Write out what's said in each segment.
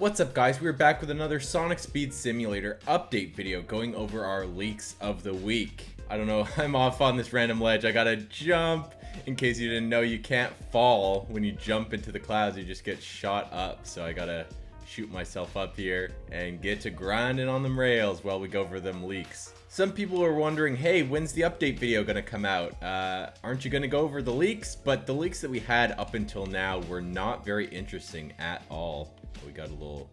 What's up guys, we're back with another Sonic Speed Simulator update video going over our leaks of the week. I don't know, I'm off on this random ledge, I gotta jump. In case you didn't know, you can't fall when you jump into the clouds, you just get shot up. So I gotta shoot myself up here and get to grinding on them rails while we go over them leaks. Some people are wondering, hey, when's the update video gonna come out? Aren't you gonna go over the leaks? But the leaks that we had up until now were not very interesting at all. We got a little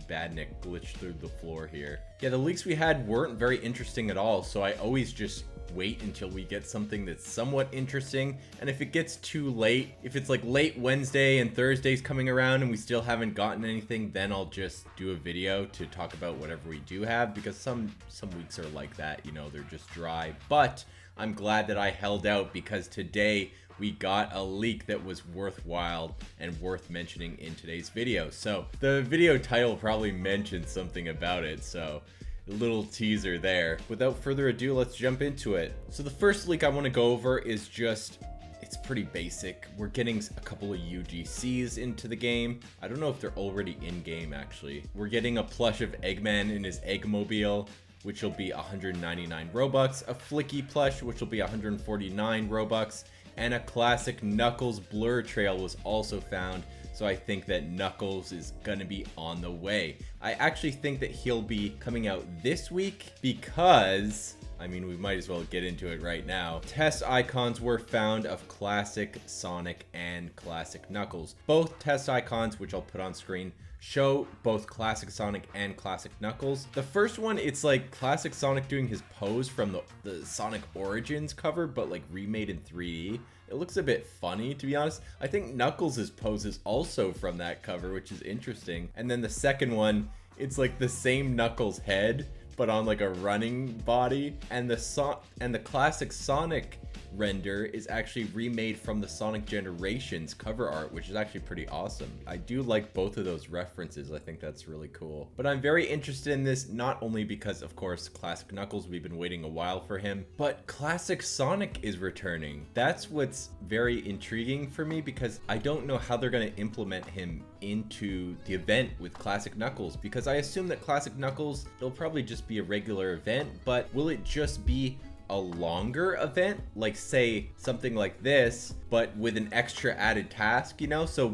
badnik glitch through the floor here. Yeah, the leaks we had weren't very interesting at all, so I always just wait until we get something that's somewhat interesting. And if it gets too late, if it's like late Wednesday and Thursday's coming around and we still haven't gotten anything, then I'll just do a video to talk about whatever we do have, because some weeks are like that, you know, they're just dry. But I'm glad that I held out, because today we got a leak that was worthwhile and worth mentioning in today's video. So the video title probably mentioned something about it, so a little teaser there. Without further ado, let's jump into it. So the first leak I want to go over is just, it's pretty basic. We're getting a couple of UGCs into the game. I don't know if they're already in game actually. We're getting a plush of Eggman in his Eggmobile, which will be 199 Robux, a Flicky plush, which will be 149 Robux, and a classic Knuckles blur trail was also found. So I think that Knuckles is gonna be on the way. I actually think that he'll be coming out this week because, I mean, we might as well get into it right now. Test icons were found of classic Sonic and classic Knuckles. Both test icons, which I'll put on screen, show both classic Sonic and classic Knuckles. The first one, it's like classic Sonic doing his pose from the Sonic Origins cover, but like remade in 3D. It looks a bit funny, to be honest. I think Knuckles' pose is also from that cover, which is interesting. And then the second one, it's like the same Knuckles head, but on like a running body. And the classic Sonic render is actually remade from the Sonic Generations cover art, which is actually pretty awesome. I do like both of those references. I think that's really cool. But I'm very interested in this, not only because, of course, classic Knuckles, we've been waiting a while for him, but classic Sonic is returning. That's what's very intriguing for me, because I don't know how they're going to implement him into the event with classic Knuckles, because I assume that classic Knuckles, it'll probably just be a regular event, but will it just be a longer event, like say something like this, but with an extra added task, you know? So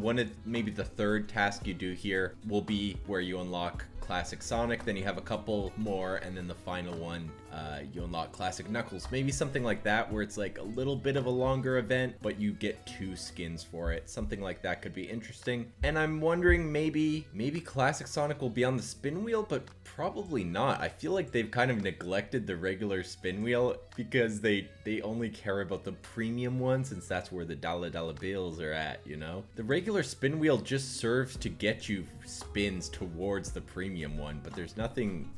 maybe the third task you do here will be where you unlock classic Sonic, then you have a couple more, and then the final one, you unlock classic Knuckles. Maybe something like that, where it's like a little bit of a longer event, but you get 2 skins for it. Something like that could be interesting. And I'm wondering, maybe classic Sonic will be on the spin wheel, but probably not. I feel like they've kind of neglected the regular spin wheel, because they only care about the premium one, since that's where the dollar bills are at, you know? The regular spin wheel just serves to get you spins towards the premium one, but there's nothing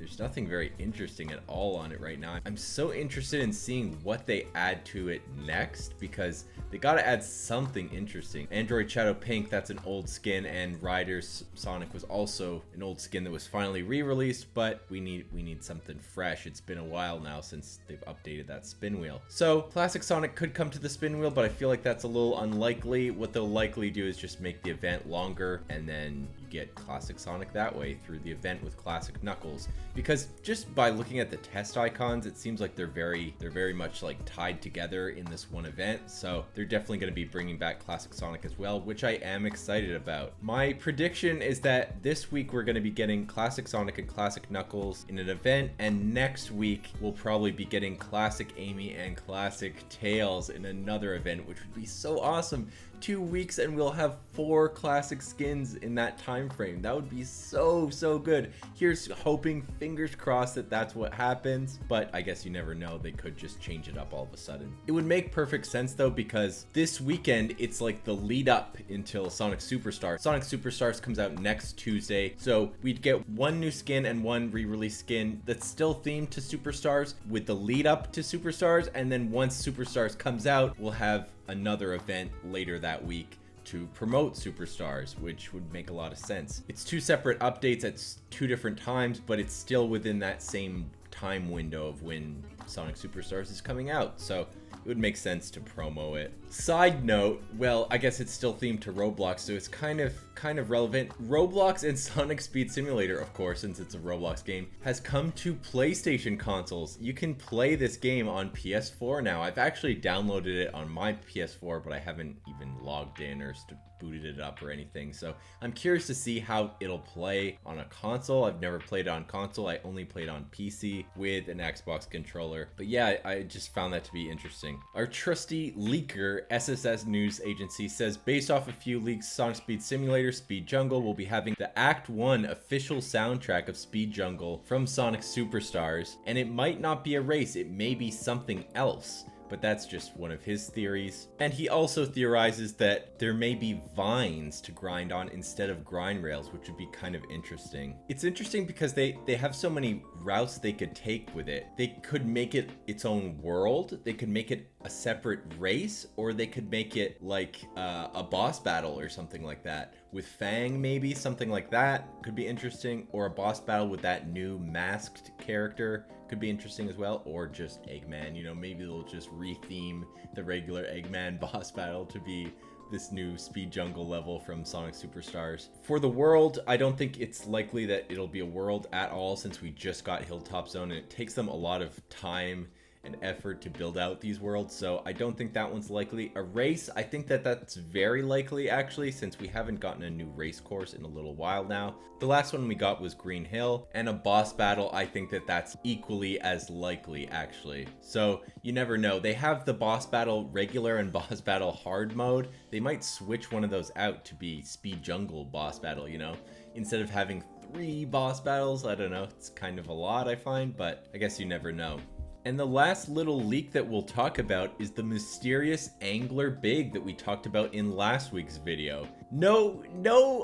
very interesting at all on it right now. I'm so interested in seeing what they add to it next, because they gotta add something interesting. Android Shadow Pink, that's an old skin, and Riders Sonic was also an old skin that was finally re-released, but we need something fresh. It's been a while now since they've updated that spin wheel. So classic Sonic could come to the spin wheel, but I feel like that's a little unlikely. What they'll likely do is just make the event longer, and then you get classic Sonic that way through the event with classic Knuckles. Because just by looking at the test icons, it seems like they're very much like tied together in this one event. So they're definitely going to be bringing back classic Sonic as well, which I am excited about. My prediction is that this week we're going to be getting classic Sonic and classic Knuckles in an event, and next week we'll probably be getting classic Amy and classic Tails in another event, which would be so awesome. 2 weeks and we'll have 4 classic skins in that time frame. That would be so good. Here's hoping, fingers crossed, that that's what happens, but I guess you never know. They could just change it up all of a sudden. It would make perfect sense though, because this weekend it's like the lead up until Sonic Superstars. Sonic Superstars comes out next Tuesday, so we'd get 1 new skin and 1 re-release skin that's still themed to Superstars with the lead up to Superstars, and then once Superstars comes out, we'll have another event later that week to promote Superstars, which would make a lot of sense. It's 2 separate updates at 2 different times, but it's still within that same time window of when Sonic Superstars is coming out, so it would make sense to promo it. Side note, well, I guess it's still themed to Roblox, so it's kind of relevant. Roblox and Sonic Speed Simulator, of course, since it's a Roblox game, has come to PlayStation consoles. You can play this game on PS4 now. I've actually downloaded it on my PS4, but I haven't even logged in or booted it up or anything. So I'm curious to see how it'll play on a console. I've never played it on console. I only played on PC with an Xbox controller. But yeah, I just found that to be interesting. Our trusty leaker, SSS News Agency, says based off a few leaks, Sonic Speed Simulator Speed Jungle will be having the Act 1 official soundtrack of Speed Jungle from Sonic Superstars, and it might not be a race, it may be something else. But that's just one of his theories. And he also theorizes that there may be vines to grind on instead of grind rails, which would be kind of interesting. It's interesting because they have so many routes they could take with it. They could make it its own world, they could make it a separate race, or they could make it like a boss battle or something like that. With Fang, maybe something like that could be interesting, or a boss battle with that new masked character could be interesting as well, or just Eggman. You know, maybe they'll just retheme the regular Eggman boss battle to be this new Speed Jungle level from Sonic Superstars. For the world, I don't think it's likely that it'll be a world at all, since we just got Hilltop Zone and it takes them a lot of time and effort to build out these worlds, so I don't think that one's likely. A race, I think that's very likely actually, since we haven't gotten a new race course in a little while now. The last one we got was Green Hill, and a boss battle, I think that's equally as likely actually. So you never know. They have the boss battle regular and boss battle hard mode. They might switch one of those out to be Speed Jungle boss battle, you know, instead of having 3 boss battles. I don't know, it's kind of a lot I find, but I guess you never know. And the last little leak that we'll talk about is the mysterious Angler Big that we talked about in last week's video. No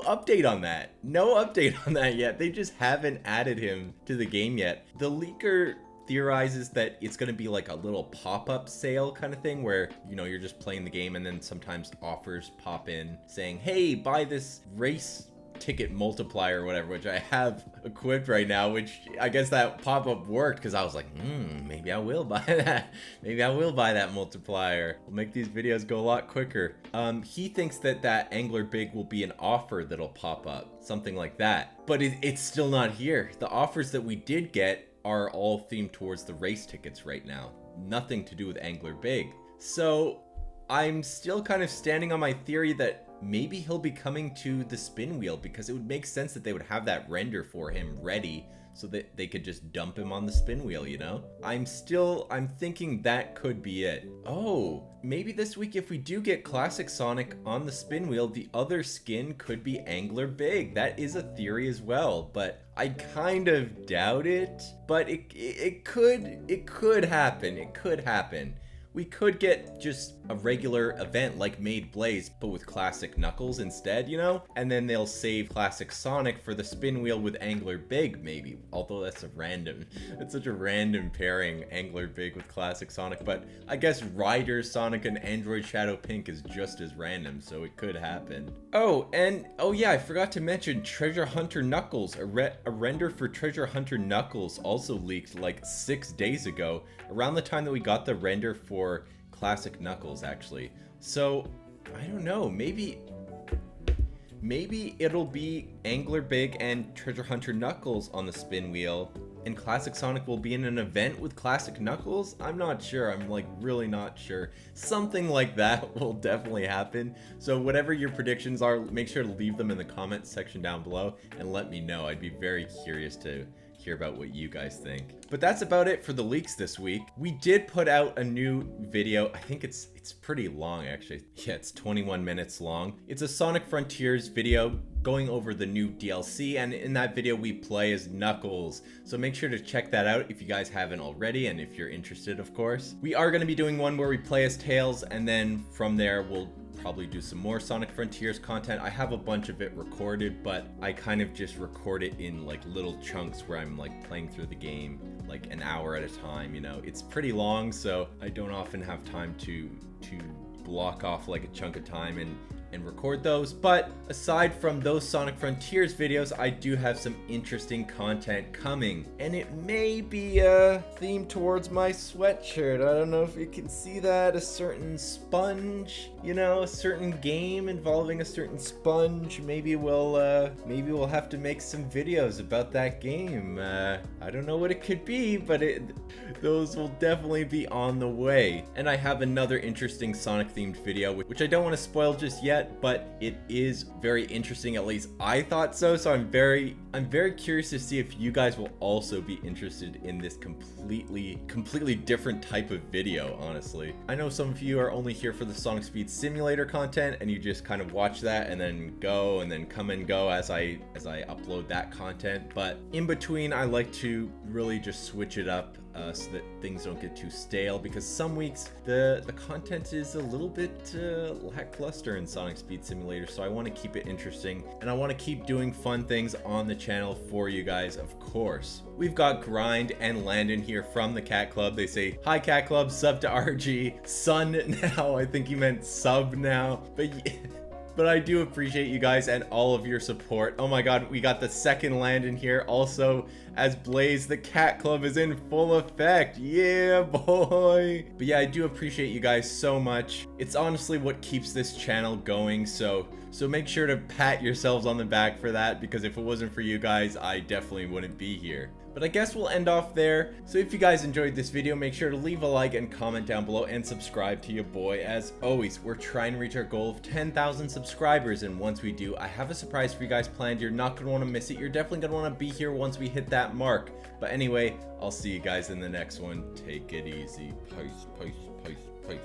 update on that. No update on that yet. They just haven't added him to the game yet. The leaker theorizes that it's going to be like a little pop-up sale kind of thing where, you know, you're just playing the game and then sometimes offers pop in saying, hey, buy this race ticket multiplier or whatever, which I have equipped right now, which I guess that pop-up worked because I was like, maybe I will buy that. Maybe I will buy that multiplier. We'll make these videos go a lot quicker. He thinks that Angler Big will be an offer that'll pop up, something like that. But it's still not here. The offers that we did get are all themed towards the race tickets right now. Nothing to do with Angler Big. So I'm still kind of standing on my theory that maybe he'll be coming to the spin wheel, because it would make sense that they would have that render for him ready so that they could just dump him on the spin wheel, you know? I'm thinking that could be it. Oh, maybe this week if we do get Classic Sonic on the spin wheel, the other skin could be Angler Big. That is a theory as well, but I kind of doubt it. But it could happen. It could happen. We could get just a regular event like Made Blaze, but with Classic Knuckles instead, you know? And then they'll save Classic Sonic for the spin wheel with Angler Big, maybe. Although that's such a random pairing, Angler Big with Classic Sonic. But I guess Rider Sonic and Android Shadow Pink is just as random, so it could happen. Oh yeah, I forgot to mention Treasure Hunter Knuckles. A render for Treasure Hunter Knuckles also leaked like 6 days ago, around the time that we got the render for Classic Knuckles actually. So I don't know, maybe it'll be Angler Big and Treasure Hunter Knuckles on the spin wheel, and Classic Sonic will be in an event with Classic Knuckles. I'm not sure. I'm like really not sure. Something like that will definitely happen. So whatever your predictions are, make sure to leave them in the comments section down below and let me know. I'd be very curious to hear about what you guys think. But that's about it for the leaks this week. We did put out a new video. I think it's pretty long actually. Yeah, it's 21 minutes long. It's a Sonic Frontiers video going over the new DLC, and in that video we play as Knuckles. So make sure to check that out if you guys haven't already, and if you're interested, of course. We are going to be doing one where we play as Tails, and then from there we'll probably do some more Sonic Frontiers content. I have a bunch of it recorded, but I kind of just record it in like little chunks where I'm like playing through the game like an hour at a time, you know. It's pretty long, so I don't often have time to block off like a chunk of time and and record those. But aside from those Sonic Frontiers videos, I do have some interesting content coming, and it may be themed towards my sweatshirt. I don't know if you can see that, a certain sponge, you know, a certain game involving a certain sponge. Maybe we'll have to make some videos about that game. I don't know what it could be, but those will definitely be on the way. And I have another interesting Sonic themed video, which I don't want to spoil just yet, but it is very interesting. At least I thought so. So I'm very curious to see if you guys will also be interested in this completely different type of video, honestly. I know some of you are only here for the Sonic Speed Simulator content, and you just kind of watch that and then go and then come and go as I upload that content. But in between, I like to really just switch it up so that things don't get too stale, because some weeks the content is a little bit lackluster in Sonic Speed Simulator, so I want to keep it interesting, and I want to keep doing fun things on the channel for you guys, of course. We've got Grind and Landon here from the Cat Club. They say, "Hi Cat Club, sub to RG, son now." I think he meant sub now, but I do appreciate you guys and all of your support. Oh my god, we got the second Landon here also as Blaze. The Cat Club is in full effect. Yeah, boy. But yeah, I do appreciate you guys so much. It's honestly what keeps this channel going, so make sure to pat yourselves on the back for that, because if it wasn't for you guys, I definitely wouldn't be here. But I guess we'll end off there. So if you guys enjoyed this video, make sure to leave a like and comment down below and subscribe to your boy. As always, we're trying to reach our goal of 10,000 subscribers, and once we do, I have a surprise for you guys planned. You're not going to want to miss it. You're definitely going to want to be here once we hit that mark. But anyway, I'll see you guys in the next one. Take it easy. Peace, peace, peace, peace.